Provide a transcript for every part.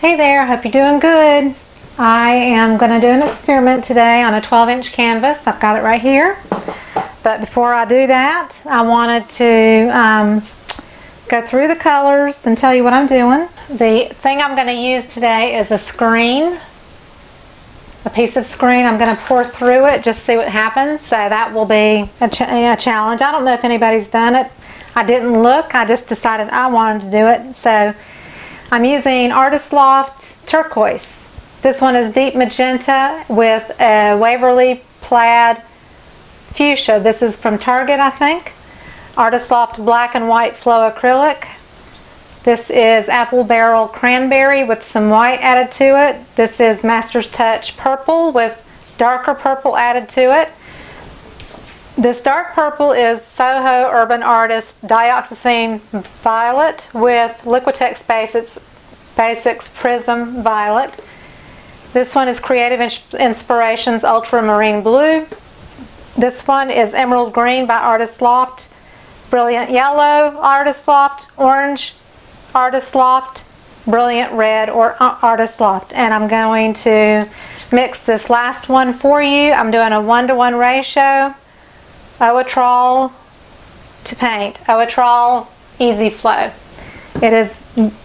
Hey there, I hope you're doing good. I am going to do an experiment today on a 12-inch canvas. I've got it right here. But before I do that, I wanted to go through the colors and tell you what I'm doing. The thing I'm going to use today is a screen, a piece of screen. I'm going to pour through it, just see what happens. So that will be a challenge. I don't know if anybody's done it. I didn't look, I just decided I wanted to do it. So I'm using Artist Loft Turquoise. This one is deep magenta with a Waverly Plaid Fuschia. This is from Target, I think. Artist Loft Black and White Flow Acrylic. This is Apple Barrel Cranberry with some white added to it. This is Master's Touch Purple with darker purple added to it. This dark purple is Soho Urban Dioxazine Violet with Liquitex Basics Prism Violet. This one is Creative Inspirations Ultramarine Blue. This one is Emerald Green by Artist Loft, Brilliant Yellow Artist Loft, Orange Artist Loft, Brilliant Red or Artist Loft. And I'm going to mix this last one for you. I'm doing a 1-to-1 ratio. Owatrol to paint. Owatrol Easy Flow. It is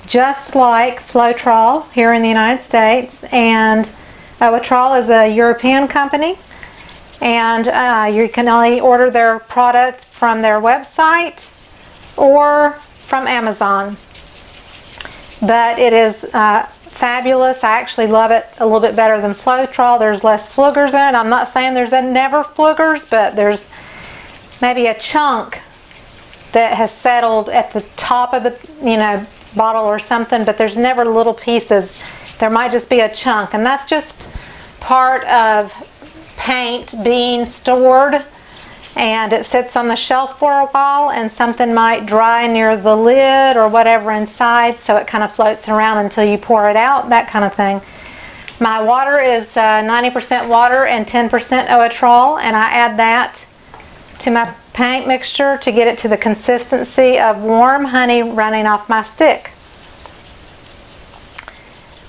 just like Floetrol here in the United States, and Owatrol is a European company, and you can only order their product from their website or from Amazon. But it is fabulous. I actually love it a little bit better than Floetrol. There's less fluggers in it. I'm not saying there's never fluggers, but there's maybe a chunk that has settled at the top of the bottle or something, but there's never little pieces. There might just be a chunk, and that's just part of paint being stored, and it sits on the shelf for a while, and something might dry near the lid or whatever inside, so it kind of floats around until you pour it out, that kind of thing. My water is 90% water and 10% Owatrol, and I add that to my paint mixture to get it to the consistency of warm honey running off my stick.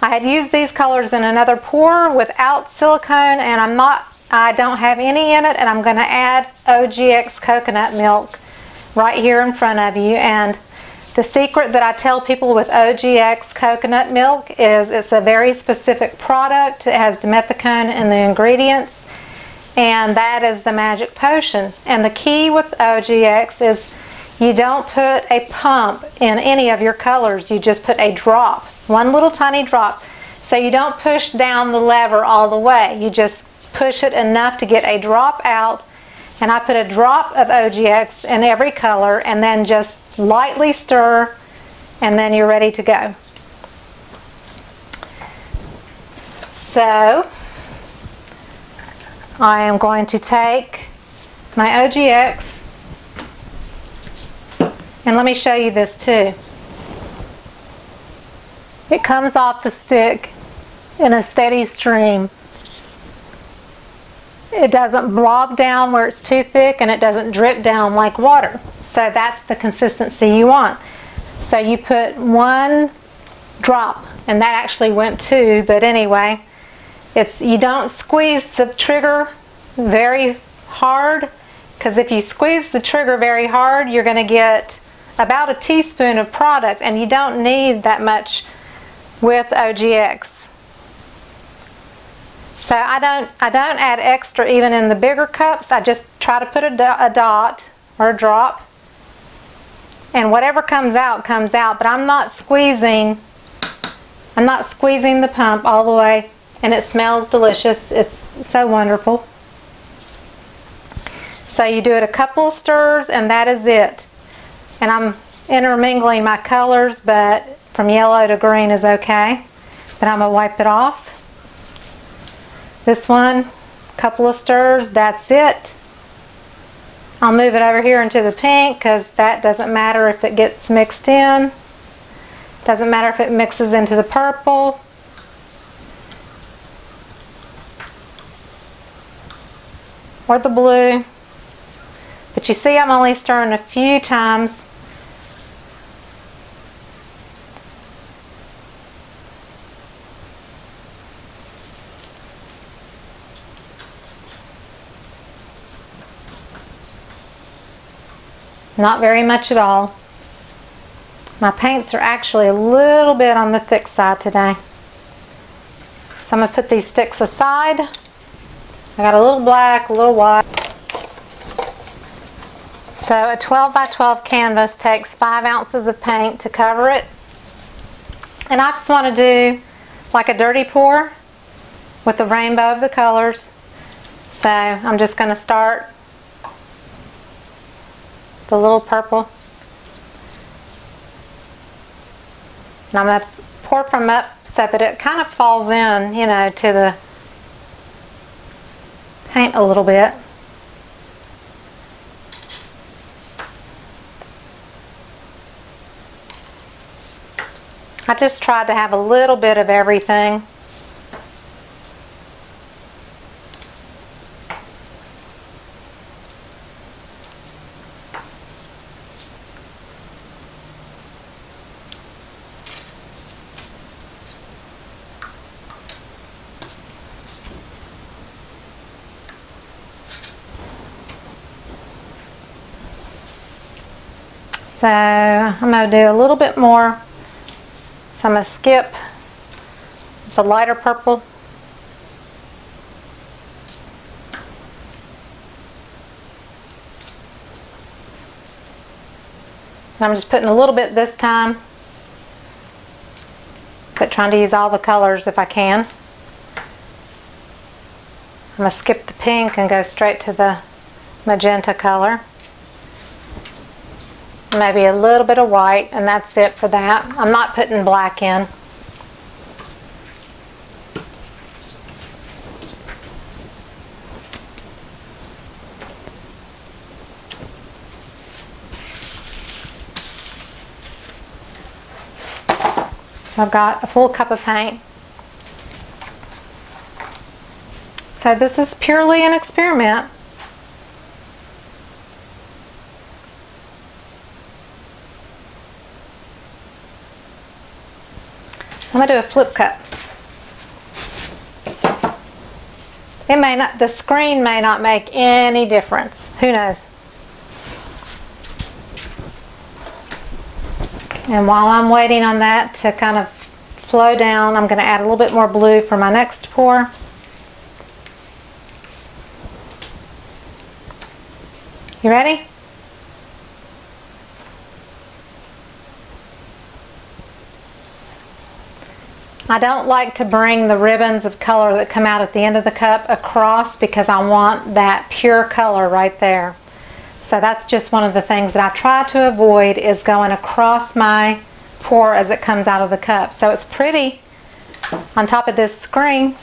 I had used these colors in another pour without silicone, and I don't have any in it, and I'm going to add OGX coconut milk right here in front of you. And the secret that I tell people with OGX coconut milk is it's a very specific product. It has dimethicone in the ingredients, and that is the magic potion. And the key with OGX is you don't put a pump in any of your colors. You just put a drop, one little tiny drop. So you don't push down the lever all the way. You just push it enough to get a drop out. And I put a drop of OGX in every color and then just lightly stir, and then you're ready to go. So I am going to take my OGX, and let me show you this too. It comes off the stick in a steady stream. It doesn't blob down where it's too thick, and it doesn't drip down like water. So that's the consistency you want. So you put one drop, and that actually went two, but anyway, you don't squeeze the trigger very hard, because if you squeeze the trigger very hard, you're going to get about a teaspoon of product, and you don't need that much with OGX. So I don't add extra even in the bigger cups. I just try to put a dot or a drop, and whatever comes out comes out. But I'm not squeezing the pump all the way. And it smells delicious. It's so wonderful. So you do it a couple of stirs, and that is it. And I'm intermingling my colors, but from yellow to green is okay. But I'm going to wipe it off. This one, couple of stirs, that's it. I'll move it over here into the pink, because that doesn't matter if it gets mixed in. Doesn't matter if it mixes into the purple. Or the blue. But you see, I'm only stirring a few times. Not very much at all. My paints are actually a little bit on the thick side today. So I'm going to put these sticks aside. I got a little black, a little white. So a 12 by 12 canvas takes 5 ounces of paint to cover it. And I just want to do like a dirty pour with the rainbow of the colors. So I'm just going to start the little purple. And I'm going to pour from up so that it kind of falls in, you know, to the paint a little bit. I just tried to have a little bit of everything. So I'm going to do a little bit more. So I'm going to skip the lighter purple. And I'm just putting a little bit this time, but trying to use all the colors if I can. I'm going to skip the pink and go straight to the magenta color. Maybe a little bit of white, and that's it for that. I'm not putting black in. So I've got a full cup of paint. So this is purely an experiment. I'm going to do a flip cup. It may not, the screen may not make any difference. Who knows? And while I'm waiting on that to kind of flow down, I'm going to add a little bit more blue for my next pour. You ready? I don't like to bring the ribbons of color that come out at the end of the cup across because I want that pure color right there. So that's just one of the things that I try to avoid, is going across my pour as it comes out of the cup. So it's pretty on top of this screen.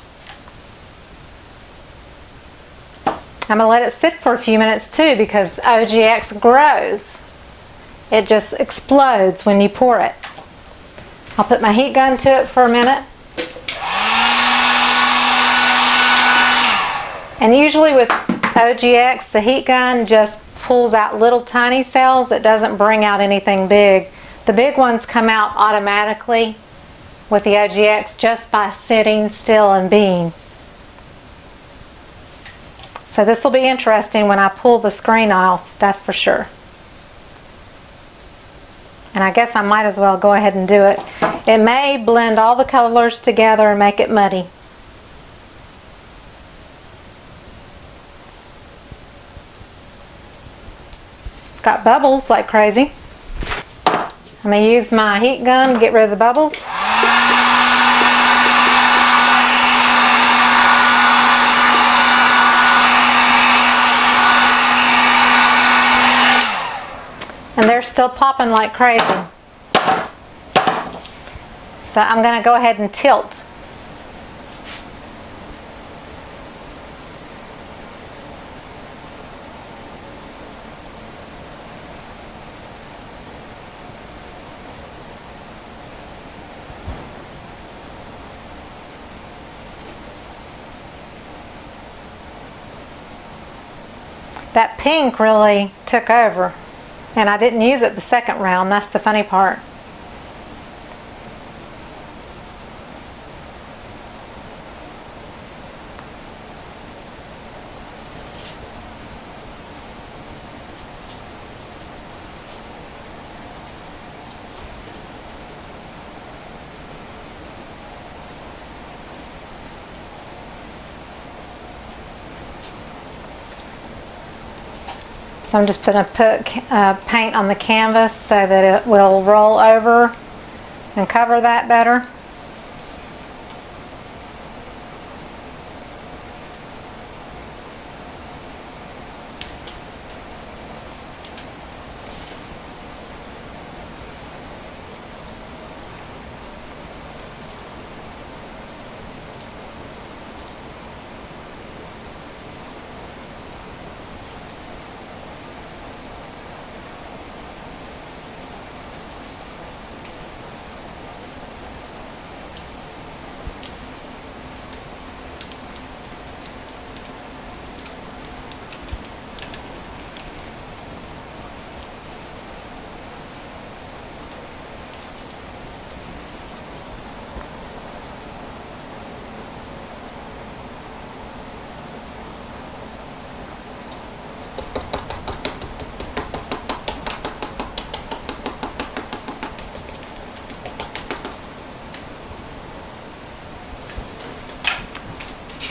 I'm going to let it sit for a few minutes too, because OGX grows. It just explodes when you pour it. I'll put my heat gun to it for a minute. And usually with OGX, the heat gun just pulls out little tiny cells. It doesn't bring out anything big. The big ones come out automatically with the OGX just by sitting still and being. So this will be interesting when I pull the screen off, that's for sure. And I guess I might as well go ahead and do it. It may blend all the colors together and make it muddy. It's got bubbles like crazy. I'm going to use my heat gun to get rid of the bubbles. And they're still popping like crazy. So I'm going to go ahead and tilt. That pink really took over. And I didn't use it the second round. That's the funny part. So I'm just going to put paint on the canvas so that it will roll over and cover that better.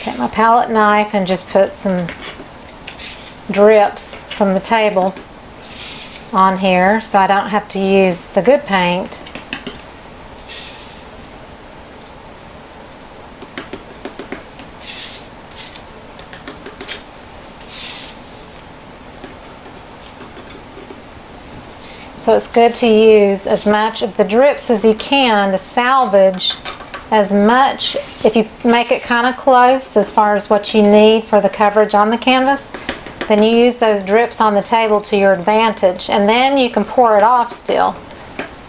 Take my palette knife and just put some drips from the table on here so I don't have to use the good paint. So it's good to use as much of the drips as you can to salvage as much. If you make it kind of close as far as what you need for the coverage on the canvas, then you use those drips on the table to your advantage, and then you can pour it off still,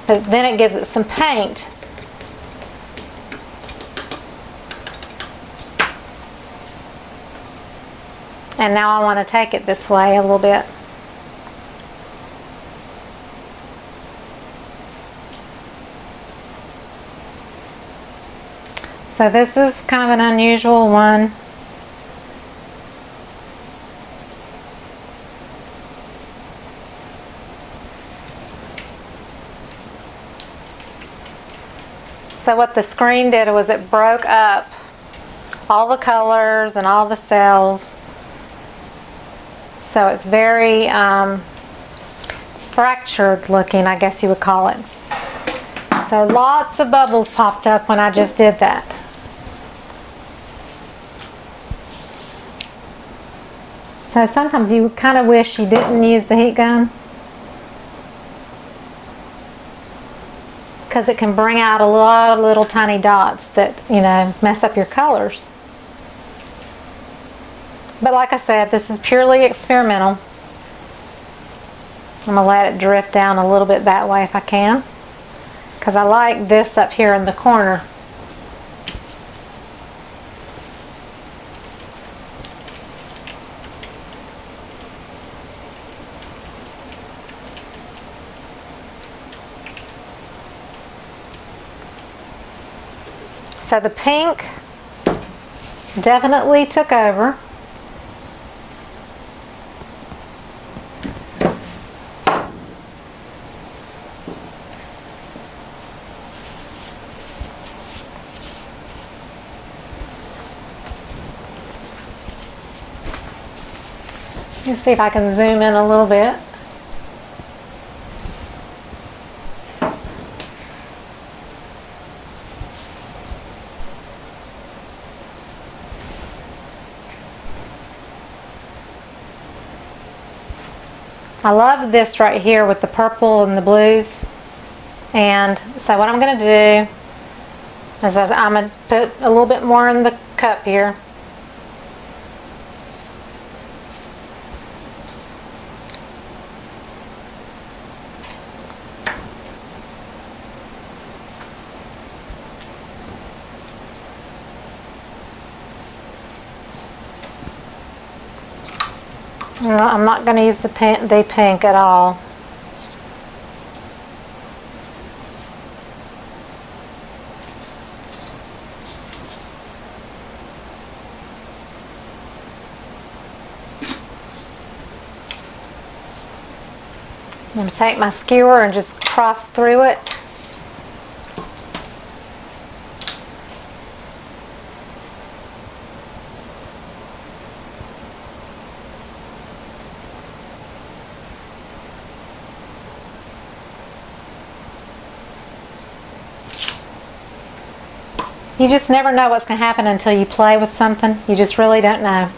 but then it gives it some paint. And now I want to take it this way a little bit. So this is kind of an unusual one. So what the screen did was it broke up all the colors and all the cells. So it's very fractured looking, I guess you would call it. So lots of bubbles popped up when I just did that. So sometimes you kind of wish you didn't use the heat gun, because it can bring out a lot of little tiny dots that, you know, mess up your colors. But like I said, this is purely experimental. I'm going to let it drift down a little bit that way if I can, because I like this up here in the corner. So the pink definitely took over. Let's see if I can zoom in a little bit. I love this right here with the purple and the blues. And so what I'm going to do is I'm going to put a little bit more in the cup here. I'm not going to use the pink at all. I'm going to take my skewer and just cross through it. You just never know what's going to happen until you play with something. You just really don't know.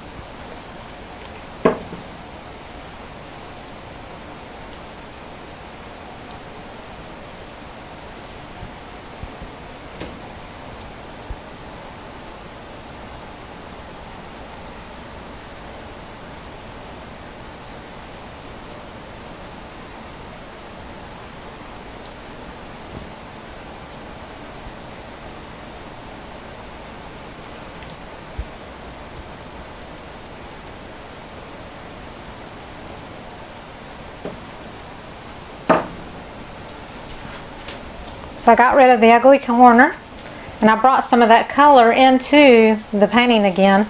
So I got rid of the ugly corner, and I brought some of that color into the painting again.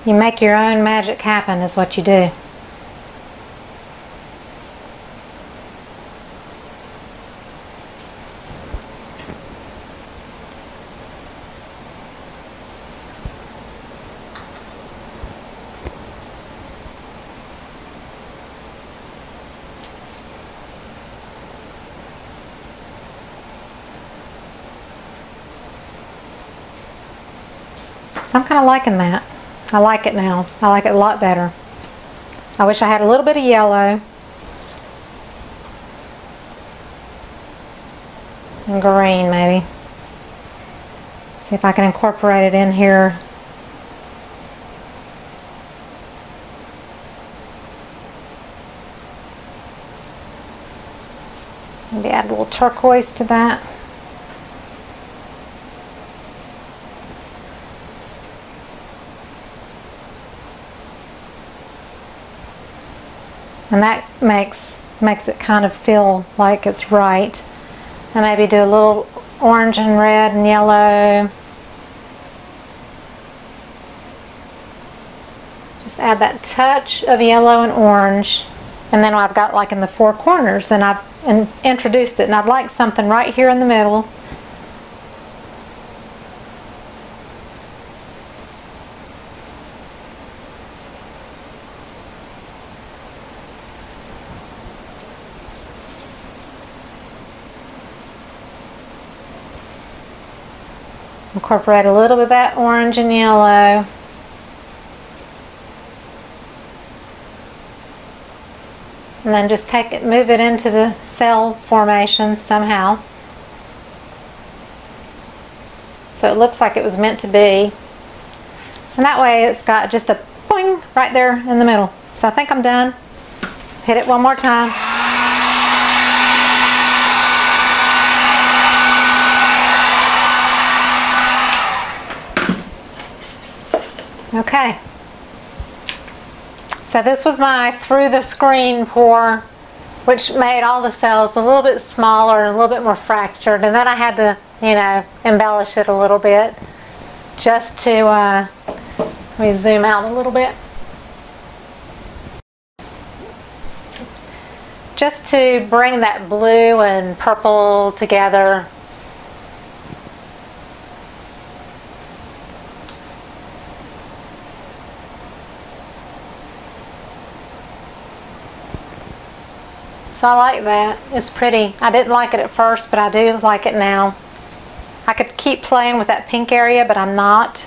You make your own magic happen is what you do. So I'm kind of liking that. I like it now. I like it a lot better. I wish I had a little bit of yellow and green maybe. See if I can incorporate it in here. Maybe add a little turquoise to that. And that makes it kind of feel like it's right. And maybe do a little orange and red and yellow. Just add that touch of yellow and orange. And then I've got like in the four corners, and I've introduced it, and I'd like something right here in the middle. Incorporate a little bit of that orange and yellow. And then just take it, move it into the cell formation somehow. So it looks like it was meant to be. And that way it's got just a boing right there in the middle. So I think I'm done. Hit it one more time. Okay, so this was my through the screen pour, which made all the cells a little bit smaller and a little bit more fractured, and then I had to, you know, embellish it a little bit just to, let me zoom out a little bit, just to bring that blue and purple together. So I like that. It's pretty. I didn't like it at first, but I do like it now. I could keep playing with that pink area, but I'm not,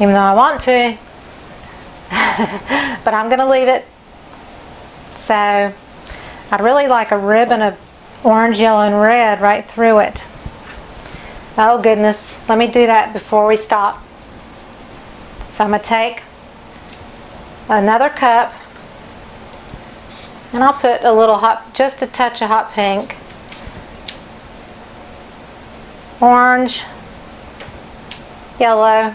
even though I want to. But I'm going to leave it. So I'd really like a ribbon of orange, yellow, and red right through it. Oh goodness. Let me do that before we stop. So I'm going to take another cup, and I'll put a little hot, just a touch of hot pink, orange, yellow,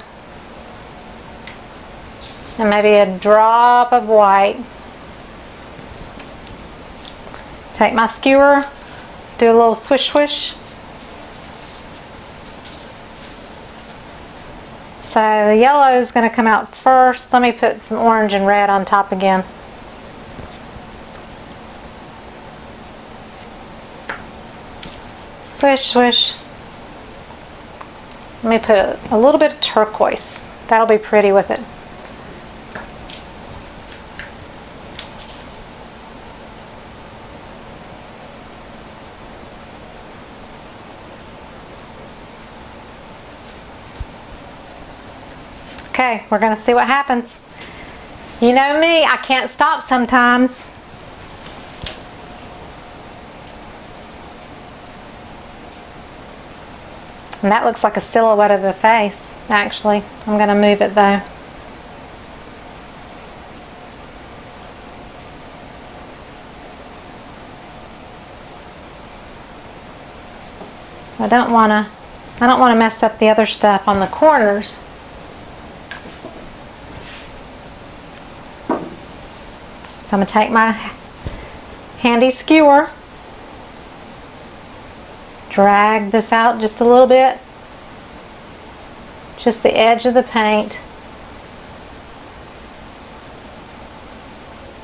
and maybe a drop of white. Take my skewer do a little swish swish. So the yellow is going to come out first. Let me put some orange and red on top again. Swish, swish. Let me put a little bit of turquoise. That'll be pretty with it. Okay, we're going to see what happens. You know me, I can't stop sometimes. And that looks like a silhouette of the face, actually. I'm going to move it though. So I don't want to mess up the other stuff on the corners. So I'm going to take my handy skewer, drag this out just a little bit, just the edge of the paint.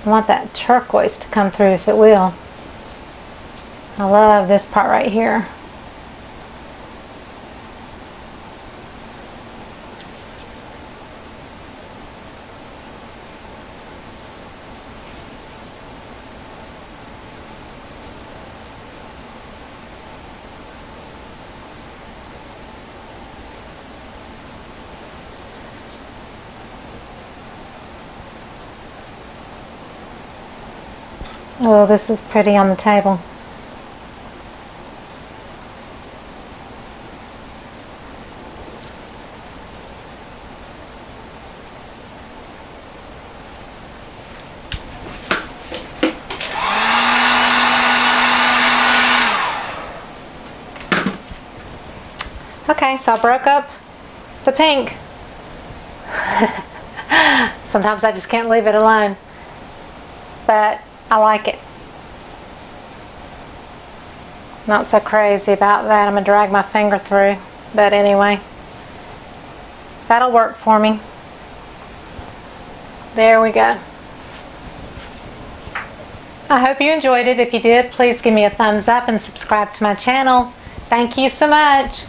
I want that turquoise to come through if it will. I love this part right here. Oh, this is pretty on the table. Okay, so I broke up the pink. Sometimes I just can't leave it alone. But I like it. Not so crazy about that. I'm going to drag my finger through. But anyway, that'll work for me. There we go. I hope you enjoyed it. If you did, please give me a thumbs up and subscribe to my channel. Thank you so much.